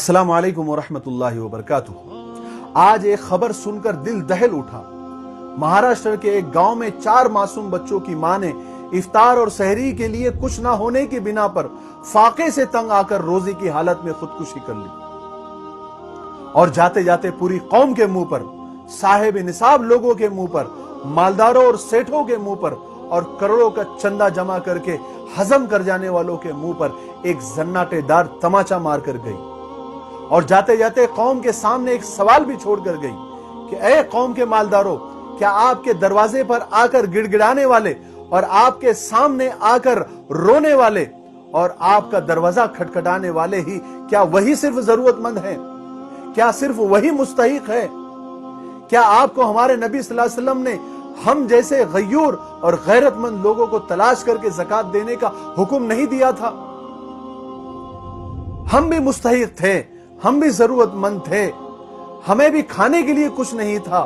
अस्सलाम वालेकुम वरहमतुल्लाहि वबरकातुह। आज एक खबर सुनकर दिल दहल उठा। महाराष्ट्र के एक गांव में 4 मासूम बच्चों की मां ने इफ्तार और सहरी के लिए कुछ ना होने की बिना पर फाके से तंग आकर रोजे की हालत में खुदकुशी कर ली। और जाते जाते पूरी कौम के मुंह पर, साहिब निसाब लोगों के मुंह पर, मालदारों और सेठों के मुंह पर और करोड़ों का चंदा जमा करके हजम कर जाने वालों के मुंह पर एक जन्नाटेदार तमाचा मारकर गई। और जाते जाते कौम के सामने एक सवाल भी छोड़कर गई कि ऐ कौम के मालदारों, क्या आपके दरवाजे पर आकर गिड़गिड़ाने वाले और आपके सामने आकर रोने वाले और आपका दरवाजा खटखटाने वाले ही क्या वही सिर्फ जरूरतमंद हैं? क्या सिर्फ वही मुस्तहिक है? क्या आपको हमारे नबी सल्लल्लाहु अलैहि वसल्लम ने हम जैसे गयूर और गैरतमंद लोगों को तलाश करके ज़कात देने का हुक्म नहीं दिया था? हम भी मुस्तहिक थे, हम भी जरूरतमंद थे, हमें भी खाने के लिए कुछ नहीं था,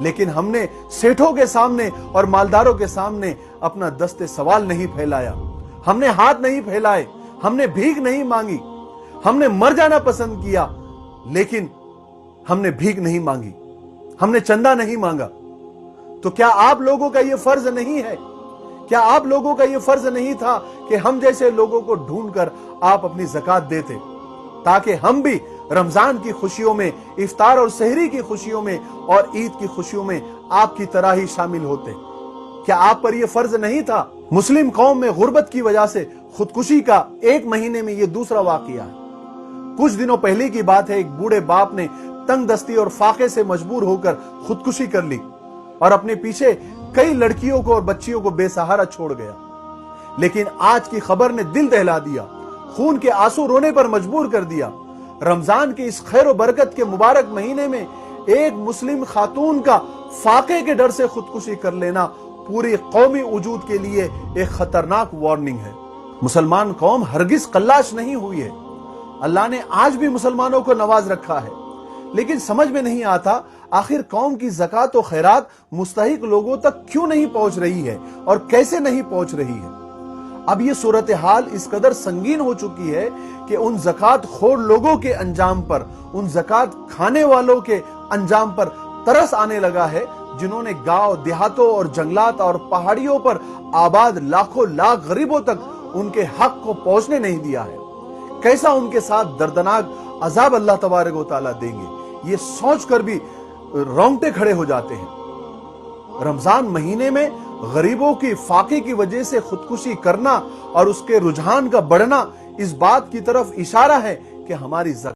लेकिन हमने सेठों के सामने और मालदारों के सामने अपना दस्ते सवाल नहीं फैलाया, हमने हाथ नहीं फैलाए, हमने भीख नहीं मांगी, हमने मर जाना पसंद किया, लेकिन हमने भीख नहीं मांगी, हमने चंदा नहीं मांगा। तो क्या आप लोगों का यह फर्ज नहीं है? क्या आप लोगों का यह फर्ज नहीं था कि हम जैसे लोगों को ढूंढकर आप अपनी ज़कात देते, ताकि हम भी रमजान की खुशियों में, इफ्तार और सहरी की खुशियों में और ईद की खुशियों में आपकी तरह ही शामिल होते? क्या आप पर यह फर्ज नहीं था? मुस्लिम कौम में गुर्बत की वजह से खुदकुशी का 1 महीने में यह दूसरा वाकया है। कुछ दिनों पहले की बात है, एक बूढ़े बाप ने तंग दस्ती और फाके से मजबूर होकर खुदकुशी कर ली और अपने पीछे कई लड़कियों को और बच्चियों को बेसहारा छोड़ गया। लेकिन आज की खबर ने दिल दहला दिया, खून के आंसू रोने पर मजबूर कर दिया। रमजान के इस खैर और बरकत के मुबारक महीने में एक मुस्लिम खातून का फाके के डर से खुदकुशी कर लेना पूरी कौमी वजूद के लिए एक खतरनाक वार्निंग है। मुसलमान कौम हरगिज कल्लाश नहीं हुई है। अल्लाह ने आज भी मुसलमानों को नवाज रखा है, लेकिन समझ में नहीं आता आखिर कौम की ज़कात और खैरात मुस्तहिक लोगों तक क्यों नहीं पहुंच रही है और कैसे नहीं पहुंच रही है। अब ये सूरत हाल इस कदर संगीन हो चुकी है कि उन ज़कात खोर लोगों के अंजाम पर, उन ज़कात खाने वालों के अंजाम पर तरस आने लगा है, जिन्होंने गांव देहातों और जंगलात और पहाड़ियों पर आबाद लाखों लाख गरीबों तक उनके हक को पहुंचने नहीं दिया है। कैसा उनके साथ दर्दनाक अजाब अल्लाह तबारक व तआला देंगे, ये सोचकर भी रोंगटे खड़े हो जाते हैं। रमजान महीने में गरीबों की फाके की वजह से खुदकुशी करना और उसके रुझान का बढ़ना इस बात की तरफ इशारा है कि हमारी